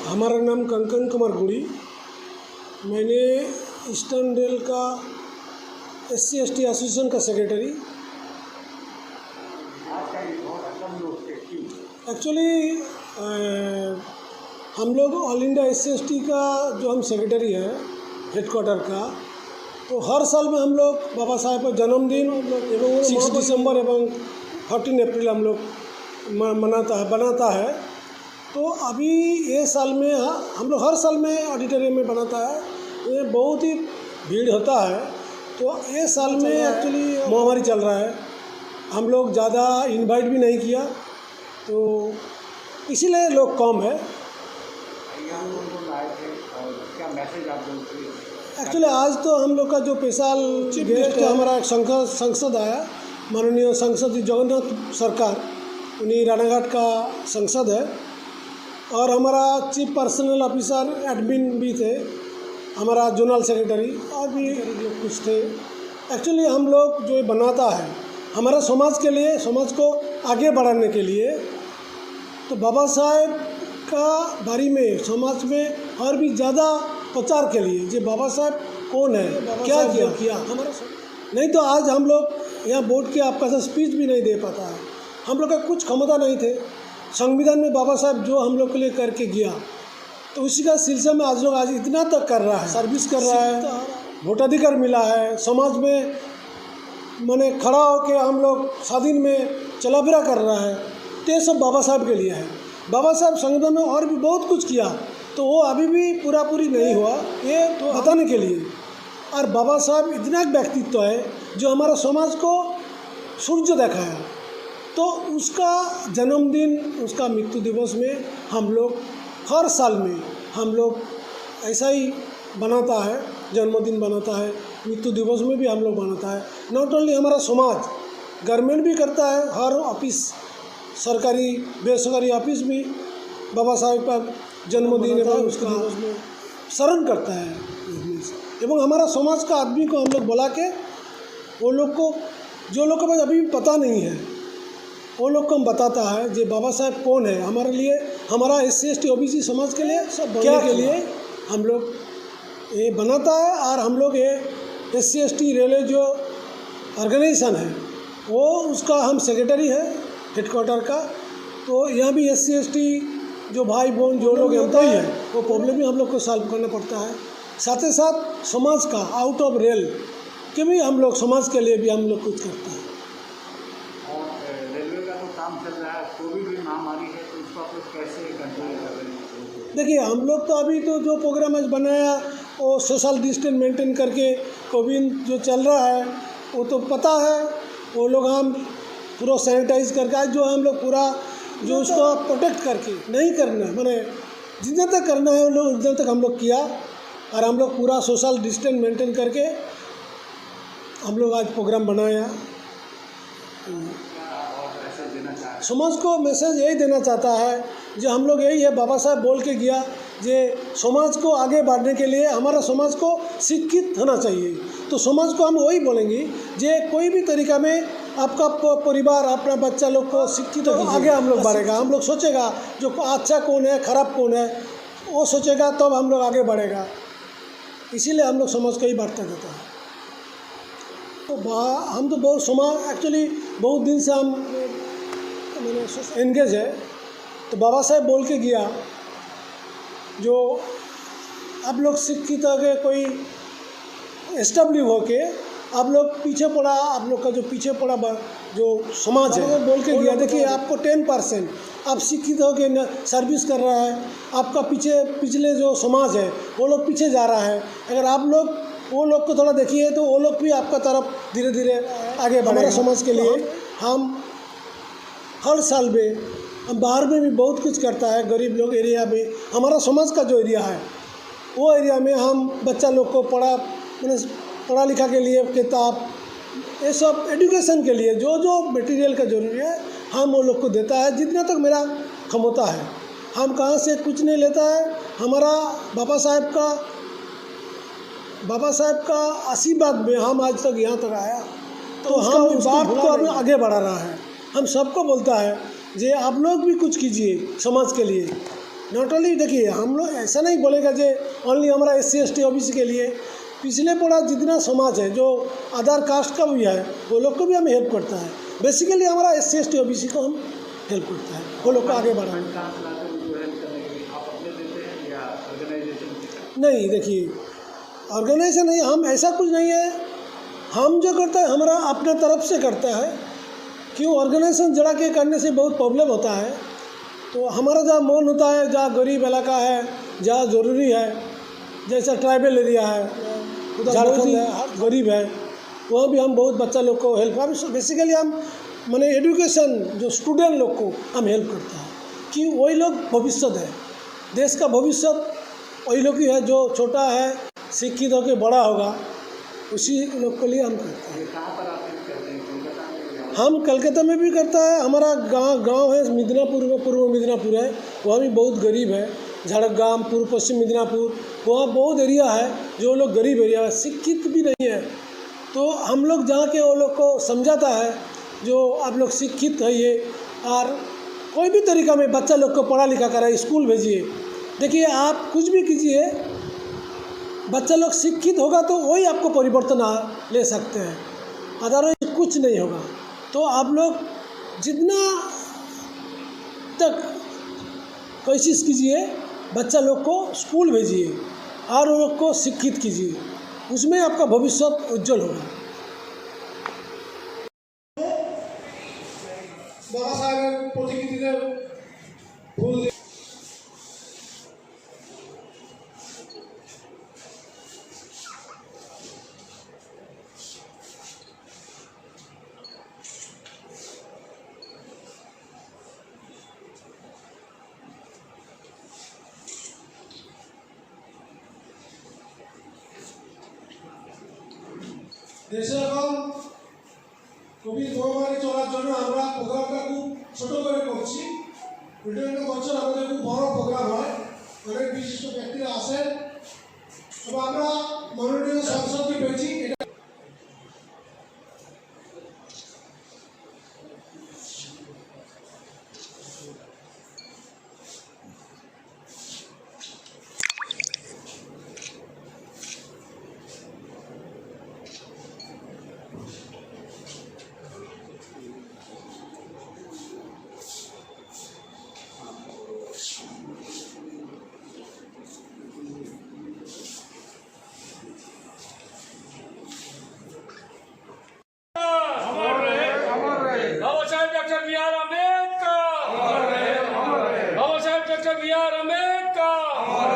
हमारा नाम कंकन कुमार गुड़ी। मैंने ईस्टर्न रेल का SC/ST एसोसिएशन का सेक्रेटरी। एक्चुअली हम लोग ऑल इंडिया SC/ST का जो हम सेक्रेटरी है हेडक्वार्टर का, तो हर साल में हम लोग बाबा साहेब का जन्मदिन एवं 6 दिसंबर एवं 14 अप्रैल हम लोग बनाता है। तो अभी ये साल में हम लोग हर साल में ऑडिटोरियम में बनाता है, ये बहुत ही भीड़ होता है। तो ये साल में एक्चुअली महामारी चल रहा है, हम लोग ज़्यादा इनवाइट भी नहीं किया, तो इसीलिए लोग कम है। एक्चुअली आज तो हम लोग का जो स्पेशल चीफ गेस्ट है, हमारा एक संसद आया, माननीय संसद जगन्नाथ सरकार, उन्हीं रानाघाट का संसद है, और हमारा चीफ पर्सनल ऑफिसर एडमिन भी थे, हमारा जोनल सेक्रेटरी और भी लोग कुछ थे। एक्चुअली हम लोग जो बनाता है हमारा समाज के लिए, समाज को आगे बढ़ाने के लिए, तो बाबा साहेब का बारे में समाज में और भी ज़्यादा प्रचार के लिए, जो बाबा साहेब कौन है, क्या किया हमारा, नहीं तो आज हम लोग यहाँ बोर्ड के आपका स्पीच भी नहीं दे पाता है। हम लोग का कुछ क्षमता नहीं थे, संविधान में बाबा साहब जो हम लोग के लिए करके गया, तो उसी का सिलसिला में आज लोग आज इतना तक कर रहा है, सर्विस कर रहा है, वोटाधिकार मिला है, समाज में माने खड़ा होकर हम लोग स्वाधीन में चला फिरा कर रहा है, तो ये सब बाबा साहब के लिए है। बाबा साहब संविधान में और भी बहुत कुछ किया, तो वो अभी भी पूरी नहीं हुआ, ये तो बताने के लिए। और बाबा साहब इतना एक व्यक्तित्व है जो हमारा समाज को सूर्य दिखाया, तो उसका जन्मदिन, उसका मृत्यु दिवस में हम लोग हर साल में हम लोग ऐसा ही बनाता है, जन्मदिन बनाता है, मृत्यु दिवस में भी हम लोग बनाता है। नॉट ओनली हमारा समाज, गवर्नमेंट भी करता है, हर ऑफिस, सरकारी बेसरकारी ऑफिस भी बाबा साहेब का जन्मदिन एवं उसके दिवस में स्मरण करता है। एवं हमारा समाज का आदमी को हम लोग बुला के, वो लोग को, जो लोग के पास अभी भी पता नहीं है, वो लोग को हम बताता है जो बाबा साहेब कौन है हमारे लिए, हमारा SC/ST OBC समाज के लिए, सब क्या के लिए हम लोग ये बनाता है। और हम लोग ये SC/ST रेलवे जो ऑर्गेनाइजेशन है, वो उसका हम सेक्रेटरी है हेडक्वार्टर का। तो यहाँ भी SC/ST जो भाई बहन जो लोग एम्प्लॉय है, वो प्रॉब्लम भी हम लोग को सॉल्व करना पड़ता है। साथ ही साथ समाज का आउट ऑफ रेल के भी हम लोग, समाज के लिए भी हम लोग कुछ करते हैं। रेलवे का तो काम चल रहा है, कोविड भी महामारी है, तो उसको आप लोग कैसे कंट्रोल कर रहे हैं? देखिए, हम लोग तो अभी तो जो प्रोग्राम आज बनाया वो सोशल डिस्टेंस मेंटेन करके, कोविड जो चल रहा है वो तो पता है, वो लोग हम पूरा सैनिटाइज करके, आज जो हम लोग पूरा जो उसको प्रोटेक्ट करके नहीं करना, माने जितना तक करना है वो लोग उतना तक हम लोग किया, और हम लोग पूरा सोशल डिस्टेंस मेंटेन करके हम लोग आज प्रोग्राम बनाया। समाज को मैसेज यही देना चाहता है, जो हम लोग यही है, बाबा साहब बोल के गया जे समाज को आगे बढ़ने के लिए हमारा समाज को शिक्षित होना चाहिए। तो समाज को हम वही बोलेंगे, जे कोई भी तरीका में आपका परिवार, अपना बच्चा लोग को शिक्षित हो, आगे हम लोग बढ़ेगा। हम लोग सोचेगा जो अच्छा कौन है, खराब कौन है, वो सोचेगा तब हम लोग आगे बढ़ेगा। इसीलिए हम लोग समाज को ही बढ़ता देता है। तो हम तो बहुत समाज, एक्चुअली बहुत दिन से हम मैंने एंगेज है। तो बाबा साहेब बोल के गया जो आप लोग शिक्षित हो गए, कोई एस्टेब्लिश हो के आप लोग पीछे पड़ा, आप लोग का जो पीछे पड़ा जो समाज है, बोल के गया देखिए आपको 10% आप शिक्षित हो के सर्विस कर रहा है, आपका पिछले जो समाज है वो लोग पीछे जा रहा है। अगर आप लोग वो लोग को थोड़ा देखिए तो वो लोग भी आपका तरफ धीरे धीरे आगे बढ़ेगा। समाज के लिए हम हर साल में, हम बाहर में भी बहुत कुछ करता है, गरीब लोग एरिया में, हमारा समाज का जो एरिया है वो एरिया में हम बच्चा लोग को पढ़ा लिखा के लिए किताब, ये सब एजुकेशन के लिए जो मटेरियल का जरूरी है हम वो लोग को देता है, जितना तक मेरा क्षमता है। हम कहाँ से कुछ नहीं लेता है, हमारा बाबा साहब का आशीर्वाद में हम आज तक यहाँ तक आया, तो हम उस बात को अभी आगे बढ़ा रहा है। हम सबको बोलता है जे आप लोग भी कुछ कीजिए समाज के लिए, नॉट ओनली देखिए हम लोग ऐसा नहीं बोलेगा जो ओनली हमारा SC ST OBC के लिए, पिछले पड़ा जितना समाज है जो अदर कास्ट का भी है वो लोग को भी हमें हेल्प करता है। बेसिकली हमारा SC ST OBC को हम हेल्प करता है, वो लोग को आगे बढ़ाने में। कहाँ से लाते हैं जो हेल्प करने के लिए? आप अपने देते हैं या ऑर्गेनाइजेशन? नहीं देखिए, ऑर्गेनाइजेशन नहीं, हम ऐसा कुछ नहीं है। हम जो करता है हमारा अपने तरफ से करता है। क्यों ऑर्गेनाइजेशन जड़ा के करने से बहुत प्रॉब्लम होता है। तो हमारा जहाँ मन होता है, जहाँ गरीब इलाका है, जहाँ ज़रूरी है, जैसा ट्राइबल एरिया है, झारखंड है, गरीब है, वहाँ भी हम बहुत बच्चा लोग को हेल्प, हम बेसिकली हम माने एजुकेशन जो स्टूडेंट लोग को हम हेल्प करता है कि वही लोग भविष्य है, देश का भविष्य वही लोग ही है। जो छोटा है शिक्षित होकर बड़ा होगा उसी लोग के लिए हम करते हैं। कहाँ पर आप हेल्प करते हैं? कोलकाता में? हम कलकत्ता में भी करता है। हमारा गांव है मिदनापुर में, पूर्व मिदनापुर है, वहाँ भी बहुत गरीब है। झाड़ग्राम, पूर्व पश्चिम मिदनापुर, वहाँ बहुत एरिया है जो लोग गरीब एरिया है, शिक्षित भी नहीं है। तो हम लोग जाके वो लोग को समझाता है जो आप लोग शिक्षित है ये, और कोई भी तरीका में बच्चा लोग को पढ़ा लिखा कराए, स्कूल भेजिए। देखिए आप कुछ भी कीजिए, बच्चा लोग शिक्षित होगा तो वही आपको परिवर्तन ले सकते हैं, अदरवाइज कुछ नहीं होगा। तो आप लोग जितना तक कोशिश कीजिए बच्चा लोग को स्कूल भेजिए और उन लोग को शिक्षित कीजिए, उसमें आपका भविष्य उज्जवल होगा। बाबा साहेब प्रतिकृति फूल দেশে এখন কোভিড মহামারী চলার জন্য আমরা প্রোগ্রামটা খুব ছোট করে করছি। বিভিন্ন বছর আমাদের খুব বড় প্রোগ্রাম হয়, অনেক বিশিষ্ট ব্যক্তিরা আসেন এবং আমরা মাননীয় সংসদকে পেয়েছি। Doctor B R Ambedkar.